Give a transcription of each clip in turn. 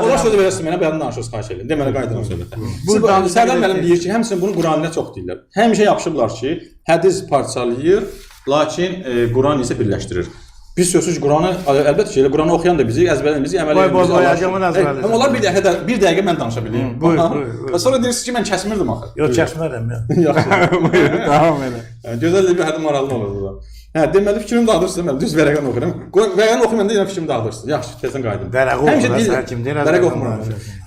Onlar sözü verəsiniz mənə, bəyan danışırsınız, xahiş edirəm. Deməli, qayıdıram söhbətə. Sərdar müəllim deyir ki, həmçinin bunu Quranə çox deyirlər. Həmişə yapışıblar ki, hədis parçalayır, lakin Quran isə birləşdirir. Biz sözsüz Quranı, əlbəttə ki, Quranı oxuyan da bizi, əzbərləyən bizi, əməl edən bizi. Amma onlar bir dəqiqə mən danışa bileyim. Sonra deyirsiniz ki, mən kəsmirdim axı. Yox, kəsmirəm. Tamam elə. Gözəl bir hədin maraqlı olur burada. Deməli, fikrimi dağıdırsınız, mən düz vərəqən oxuram. Vərəqən oxuyanda yenə fikrimi dağıdırsınız. Yaxşı, tezdən qayıdım. Vərəq oxumuram.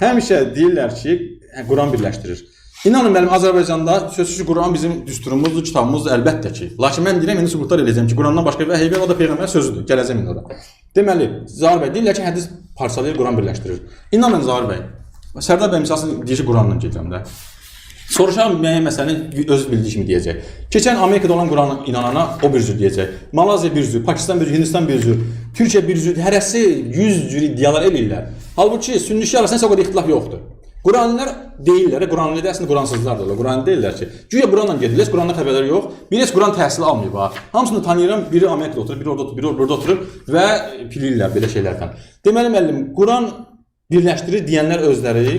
Həmişə deyirlər ki, Quran birləşdirir. İnanın mənim Azərbaycanda sözsüz Quran bizim düsturumuzdur, kitabımızdır, əlbəttə ki. Lakin mən deyirəm, indi sübutlar eləyəcəm ki, Qurandan başqa vəhiy və o da Peyğəmbər sözüdür. Gələcəm indi ora. Deməli, Zahir bəy deyirlər ki, hədis parçalayır, Quran birləşdirir. İnanın Zahir bəy, Sərdar bəy misasını deyir ki, Quranla gedirəm də. Soruşan müəyyən məsələni öz bildiyi kimi deyəcək. Keçən Amerikada olan Qurana inanana o bir cür deyəcək. Malazya bir cür, Pakistan bir cür, Hindistan bir cür, Türkiyə bir cür, hərəsi 100 cür iddialar eləyirlər. Halbuki sünni şiə arasında o qədər ixtilaf yoxdur. Quranlılar deyirlər, Quranlı da əslində Quransızlardır. Quranlı deyirlər ki, güya Quranla gedirlər, Qurandan xəbərləri yox. Biri heç Quran təhsili almayıb ha. Hamısını tanıyıram, biri Amerikada oturur, biri orada oturur, biri burada oturur və pilirlər belə şeylərdən. Deməli müəllim, Quran birləşdirir deyənlər özləri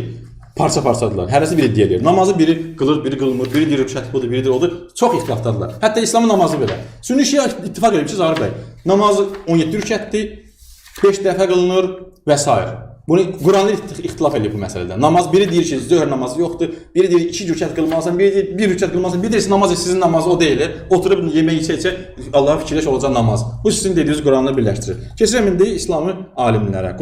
parça-parçadırlar. Hərəsi biri deyir. Namazı biri qılır, biri qılmır, biri deyir rükət budur, biri deyir odur. Çox ixtilafdadırlar. Hətta İslamın namazı belə. Sünni şiə ittifaq edib ki, Zahir bəy, namazı 17 rükətdir, 5 dəfə qılınır və s. Bunu Quranlı ixtilaf edir bu məsələdə. Namaz biri deyir ki, zöhr namazı yoxdur, biri deyir 2 rükət qılmalısan, biri deyir 1 rükət qılmalısan, biri deyir namaz sizin namazı o deyil. Oturub yemək içə-içə Allah'a fikirləş olacaq namaz. Bu sizin dediyiniz Quranla birləşdirir. Keçirəm indi İslami alimlərə.